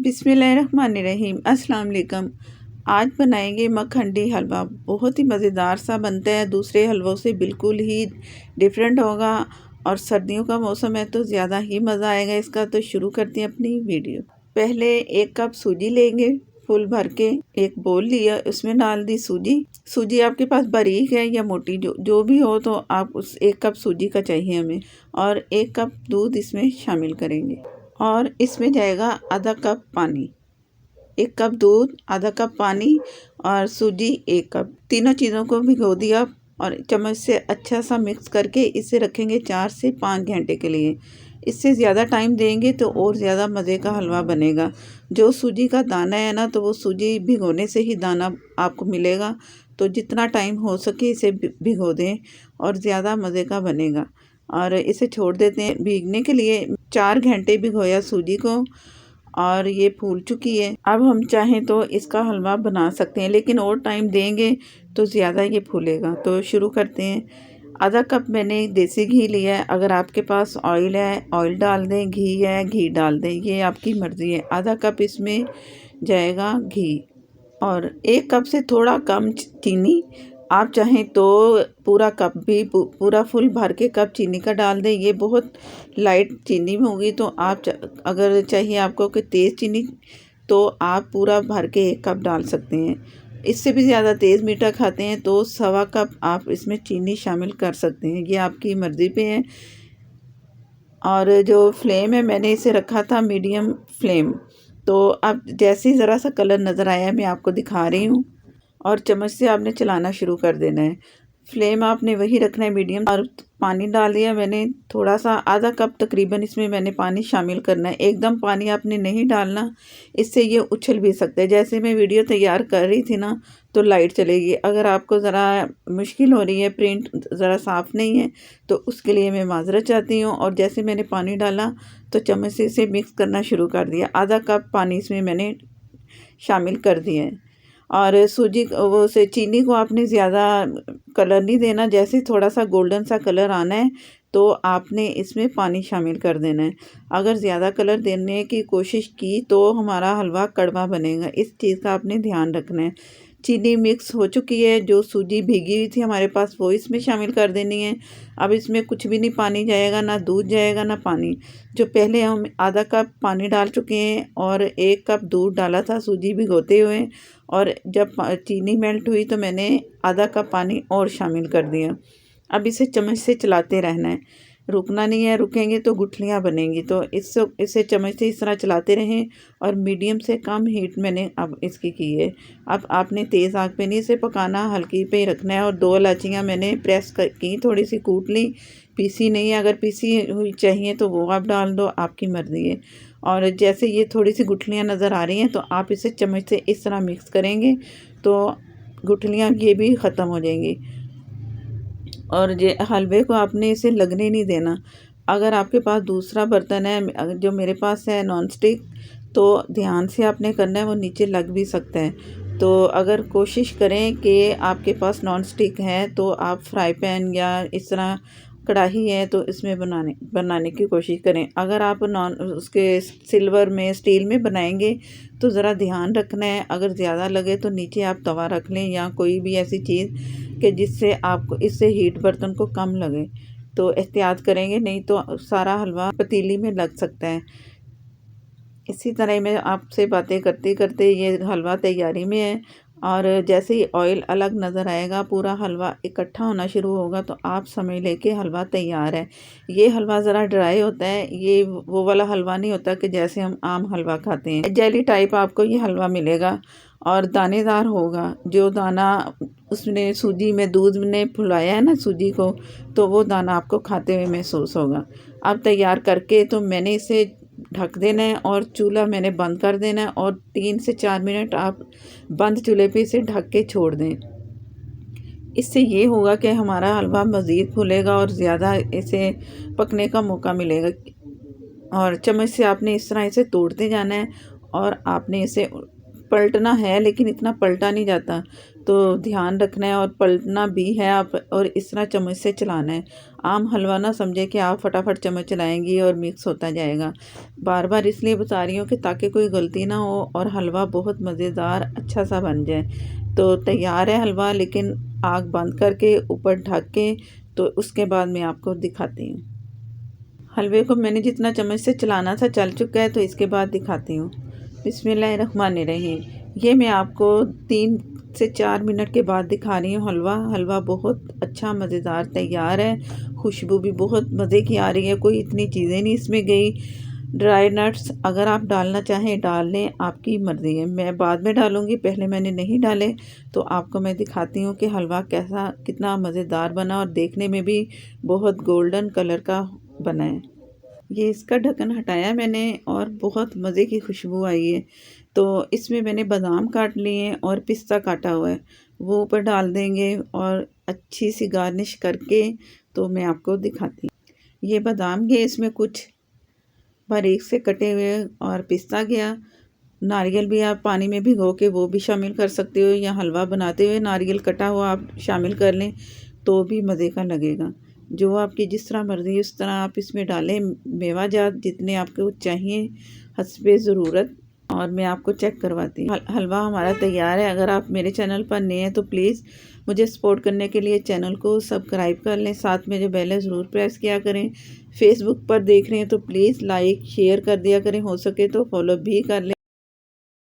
बिस्मिल्लाहिर्रहमानिर्रहीम। अस्सलाम वालेकुम। आज बनाएंगे मखंडी हलवा। बहुत ही मज़ेदार सा बनता है, दूसरे हलवों से बिल्कुल ही डिफरेंट होगा और सर्दियों का मौसम है तो ज़्यादा ही मज़ा आएगा इसका। तो शुरू करते हैं अपनी वीडियो। पहले 1 कप सूजी लेंगे फुल भर के। एक बोल लिया, उसमें डाल दी सूजी। सूजी आपके पास बारीक है या मोटी, जो भी हो, तो आप उस 1 कप सूजी का चाहिए हमें। और 1 कप दूध इसमें शामिल करेंगे और इसमें जाएगा आधा कप पानी। 1 कप दूध, आधा कप पानी और सूजी 1 कप। तीनों चीज़ों को भिगो दिया और चम्मच से अच्छा सा मिक्स करके इसे रखेंगे 4 से 5 घंटे के लिए। इससे ज़्यादा टाइम देंगे तो और ज़्यादा मज़े का हलवा बनेगा। जो सूजी का दाना है ना, तो वो सूजी भिगोने से ही दाना आपको मिलेगा। तो जितना टाइम हो सके इसे भिगो दें और ज़्यादा मज़े का बनेगा। और इसे छोड़ देते हैं भीगने के लिए। 4 घंटे भिगोया सूजी को और ये फूल चुकी है। अब हम चाहें तो इसका हलवा बना सकते हैं, लेकिन और टाइम देंगे तो ज़्यादा ये फूलेगा। तो शुरू करते हैं। आधा कप मैंने देसी घी लिया है। अगर आपके पास ऑयल है, ऑयल डाल दें, घी है, घी डाल दें, ये आपकी मर्ज़ी है। आधा कप इसमें जाएगा घी और 1 कप से थोड़ा कम चीनी। आप चाहें तो पूरा कप भी, पूरा फुल भर के कप चीनी का डाल दें। ये बहुत लाइट चीनी में होगी, तो आप अगर चाहिए आपको कि तेज़ चीनी, तो आप पूरा भर के 1 कप डाल सकते हैं। इससे भी ज़्यादा तेज़ मीठा खाते हैं तो 1.25 कप आप इसमें चीनी शामिल कर सकते हैं, ये आपकी मर्ज़ी पे है। और जो फ्लेम है, मैंने इसे रखा था मीडियम फ्लेम। तो अब जैसे ही ज़रा सा कलर नज़र आया, मैं आपको दिखा रही हूँ और चम्मच से आपने चलाना शुरू कर देना है। फ्लेम आपने वही रखना है मीडियम। और पानी डाल दिया मैंने थोड़ा सा, आधा कप तकरीबन इसमें मैंने पानी शामिल करना है। एकदम पानी आपने नहीं डालना, इससे ये उछल भी सकता है। जैसे मैं वीडियो तैयार कर रही थी ना, तो लाइट चलेगी। अगर आपको ज़रा मुश्किल हो रही है, प्रिंट ज़रा साफ़ नहीं है, तो उसके लिए मैं माज़रत चाहती हूँ। और जैसे मैंने पानी डाला तो चम्मच से इसे मिक्स करना शुरू कर दिया। आधा कप पानी इसमें मैंने शामिल कर दिए हैं। और सूजी वो से चीनी को आपने ज़्यादा कलर नहीं देना। जैसे थोड़ा सा गोल्डन सा कलर आना है तो आपने इसमें पानी शामिल कर देना है। अगर ज़्यादा कलर देने की कोशिश की तो हमारा हलवा कड़वा बनेगा। इस चीज़ का आपने ध्यान रखना है। चीनी मिक्स हो चुकी है, जो सूजी भीगी हुई थी हमारे पास वो इसमें शामिल कर देनी है। अब इसमें कुछ भी नहीं पानी जाएगा, ना दूध जाएगा, ना पानी। जो पहले हम आधा कप पानी डाल चुके हैं और 1 कप दूध डाला था सूजी भिगोते हुए। और जब चीनी मेल्ट हुई तो मैंने आधा कप पानी और शामिल कर दिया। अब इसे चम्मच से चलाते रहना है, रुकना नहीं है। रुकेंगे तो गुठलियाँ बनेंगी। तो इसे चम्मच से इस तरह चलाते रहें और मीडियम से कम हीट मैंने अब इसकी की है। अब आपने तेज़ आंच पे नहीं इसे पकाना, हल्की पे ही रखना है। और 2 इलायचियाँ मैंने प्रेस की, थोड़ी सी कूट ली, पीसी नहीं है। अगर पीसी हुई चाहिए तो वो आप डाल दो, आपकी मर्ज़ी है। और जैसे ये थोड़ी सी गुठलियाँ नज़र आ रही हैं तो आप इसे चम्मच से इस तरह मिक्स करेंगे तो गुठलियाँ ये भी ख़त्म हो जाएंगी। और ये हलवे को आपने इसे लगने नहीं देना। अगर आपके पास दूसरा बर्तन है, जो मेरे पास है नॉन स्टिक, तो ध्यान से आपने करना है, वो नीचे लग भी सकता है। तो अगर कोशिश करें कि आपके पास नॉन स्टिक है तो आप फ्राई पैन या इस तरह कढ़ाई है तो इसमें बनाने की कोशिश करें। अगर आप उसके सिल्वर में, स्टील में बनाएंगे तो ज़रा ध्यान रखना है, अगर ज़्यादा लगे तो नीचे आप तवा रख लें या कोई भी ऐसी चीज़ कि जिससे आपको इससे हीट बर्तन को कम लगे। तो एहतियात करेंगे, नहीं तो सारा हलवा पतीली में लग सकता है। इसी तरह मैं आपसे बातें करते करते ये हलवा तैयारी में है। और जैसे ही ऑयल अलग नज़र आएगा, पूरा हलवा इकट्ठा होना शुरू होगा, तो आप समझ लें कि हलवा तैयार है। ये हलवा ज़रा ड्राई होता है, ये वो वाला हलवा नहीं होता कि जैसे हम आम हलवा खाते हैं। जेली टाइप आपको ये हलवा मिलेगा और दानेदार होगा। जो दाना उसने सूजी में, दूध ने फुलाया है ना सूजी को, तो वो दाना आपको खाते हुए महसूस होगा। अब तैयार करके तो मैंने इसे ढक देना है और चूल्हा मैंने बंद कर देना है। और 3 से 4 मिनट आप बंद चूल्हे पे इसे ढक के छोड़ दें। इससे ये होगा कि हमारा हलवा मज़ीद फूलेगा और ज़्यादा इसे पकने का मौका मिलेगा। और चम्मच से आपने इस तरह इसे तोड़ते जाना है और आपने इसे पलटना है लेकिन इतना पलटा नहीं जाता, तो ध्यान रखना है और पलटना भी है आप, और इस तरह चम्मच से चलाना है। आम हलवा ना समझे कि आप फटाफट चम्मच चलाएंगी और मिक्स होता जाएगा। बार बार इसलिए बता रही हूँ कि ताकि कोई गलती ना हो और हलवा बहुत मज़ेदार अच्छा सा बन जाए। तो तैयार है हलवा, लेकिन आग बंद करके ऊपर ढक के, तो उसके बाद मैं आपको दिखाती हूँ। हलवे को मैंने जितना चम्मच से चलाना था चल चुका है, तो इसके बाद दिखाती हूँ। बिस्मिल्लाहिर्रहमानिर्रहीम। ये मैं आपको 3 से 4 मिनट के बाद दिखा रही हूँ हलवा। हलवा बहुत अच्छा मज़ेदार तैयार है। खुशबू भी बहुत मज़े की आ रही है, कोई इतनी चीज़ें नहीं इसमें गई। ड्राई नट्स अगर आप डालना चाहें डाल लें, आपकी मर्ज़ी है। मैं बाद में डालूँगी, पहले मैंने नहीं डाले। तो आपको मैं दिखाती हूँ कि हलवा कैसा कितना मज़ेदार बना और देखने में भी बहुत गोल्डन कलर का बना है। ये इसका ढक्कन हटाया मैंने और बहुत मज़े की खुशबू आई है। तो इसमें मैंने बादाम काट लिए हैं और पिस्ता काटा हुआ है, वो ऊपर डाल देंगे और अच्छी सी गार्निश करके तो मैं आपको दिखाती हूँ। ये बादाम गए इसमें कुछ बारीक से कटे हुए, और पिस्ता गया। नारियल भी आप पानी में भिगो के वो भी शामिल कर सकते हो, या हलवा बनाते हुए नारियल कटा हुआ आप शामिल कर लें तो भी मज़े का लगेगा। जो आपकी जिस तरह मर्ज़ी उस तरह आप इसमें डालें मेवाजात जितने आपको चाहिए हस्बे ज़रूरत। और मैं आपको चेक करवाती हूँ। हलवा हमारा तैयार है। अगर आप मेरे चैनल पर नए हैं तो प्लीज़ मुझे सपोर्ट करने के लिए चैनल को सब्सक्राइब कर लें, साथ में जो बेल है ज़रूर प्रेस किया करें। फेसबुक पर देख रहे हैं तो प्लीज़ लाइक शेयर कर दिया करें, हो सके तो फॉलो भी कर लें।